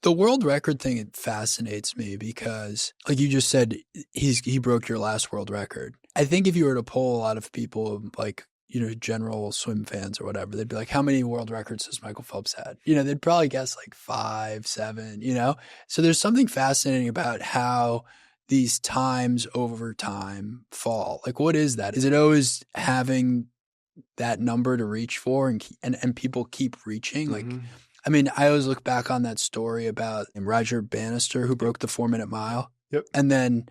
The world record thing, it fascinates me because, like you just said, he broke your last world record. I think if you were to poll a lot of people, like, you know, general swim fans or whatever, they'd be like, how many world records has Michael Phelps had? You know, they'd probably guess like 5, 7, you know? So there's something fascinating about how these times over time fall. Like, what is that? Is it always having that number to reach for and people keep reaching? Like, I mean, I always look back on that story about Roger Bannister who broke the 4-minute mile. Yep. And then,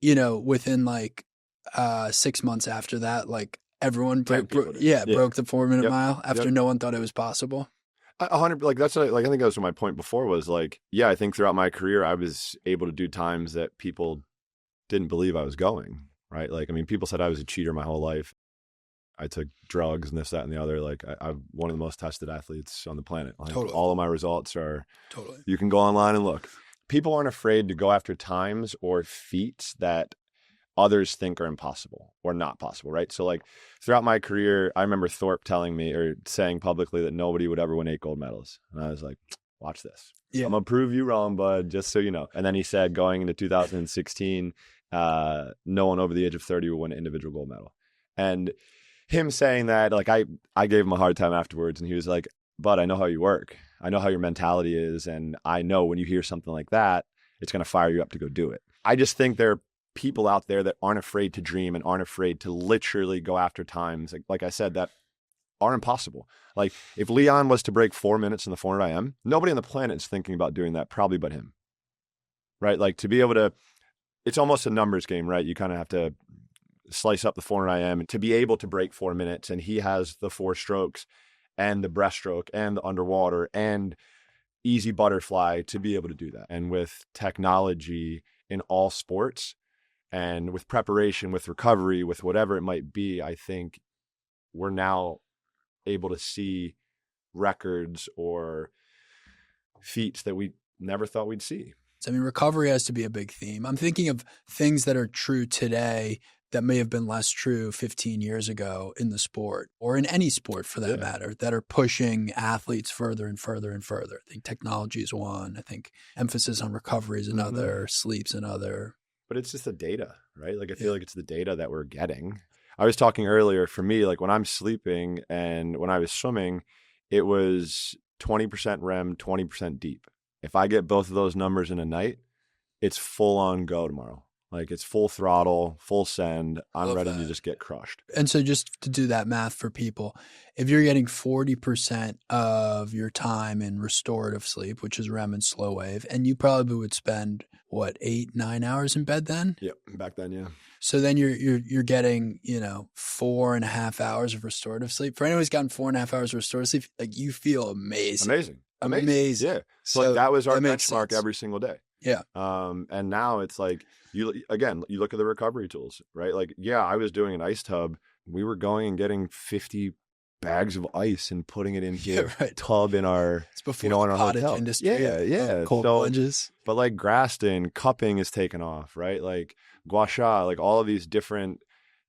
you know, within like 6 months after that, like everyone broke the 4-minute mile after no one thought it was possible. 100, like that's like, I think that was my point before was like, yeah, I think throughout my career, I was able to do times that people didn't believe I was going, right? Like, I mean, people said I was a cheater my whole life. I took drugs and this, that, and the other. Like, I'm one of the most tested athletes on the planet. Like, Totally. all of my results are, you can go online and look. People aren't afraid to go after times or feats that others think are impossible or not possible, right? So like throughout my career, I remember Thorpe telling me or saying publicly that nobody would ever win 8 gold medals. And I was like, watch this. Yeah. I'm going to prove you wrong, bud, just so you know. And then he said going into 2016, no one over the age of 30 will win an individual gold medal. And him saying that, like I gave him a hard time afterwards, and he was like, bud, I know how you work. I know how your mentality is. And I know when you hear something like that, it's going to fire you up to go do it. I just think there are people out there that aren't afraid to dream and aren't afraid to literally go after times, like I said, that are impossible. Like if Leon was to break 4 minutes in the 400 IM, nobody on the planet is thinking about doing that, probably but him, right? Like to be able to, it's almost a numbers game, right? You kind of have to slice up the 400 IM to be able to break 4 minutes. And he has the 4 strokes and the breaststroke and the underwater and easy butterfly to be able to do that. And with technology in all sports and with preparation, with recovery, with whatever it might be, I think we're now able to see records or feats that we never thought we'd see. I mean, recovery has to be a big theme. I'm thinking of things that are true today that may have been less true 15 years ago in the sport or in any sport for that matter, that are pushing athletes further and further and further. I think technology is one. I think emphasis on recovery is another, sleep's another. But it's just the data, right? Like I feel like it's the data that we're getting. I was talking earlier, for me, like when I'm sleeping and when I was swimming, it was 20% REM, 20% deep. If I get both of those numbers in a night, it's full on go tomorrow. Like it's full throttle, full send. I'm ready to just get crushed. And so just to do that math for people, if you're getting 40% of your time in restorative sleep, which is REM and slow wave, and you probably would spend, 8-9 hours in bed then? Yep, back then, yeah. So then you're getting, 4.5 hours of restorative sleep. For anyone who's gotten 4.5 hours of restorative sleep, like you feel amazing. Amazing. Yeah. So like that was our benchmark every single day. Yeah. And now it's like, you look at the recovery tools, right? Like, yeah, I was doing an ice tub. We were going and getting 50 bags of ice and putting it into a tub in our, it's before in our hotel. Industry. Yeah. Cold plunges. But like Graston, cupping is taken off, right? Like gua sha, like all of these different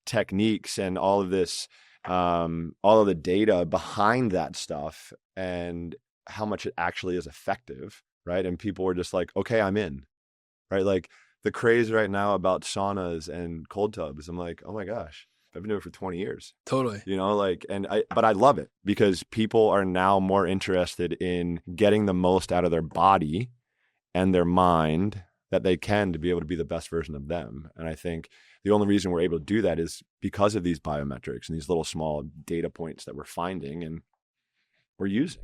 techniques and all of this, all of the data behind that stuff and how much it actually is effective, right? And people were just like, okay, I'm in, right? Like the craze right now about saunas and cold tubs. I'm like, oh my gosh, I've been doing it for 20 years. Totally. But I love it because people are now more interested in getting the most out of their body and their mind that they can to be able to be the best version of them. And I think the only reason we're able to do that is because of these biometrics and these little small data points that we're finding and we're using.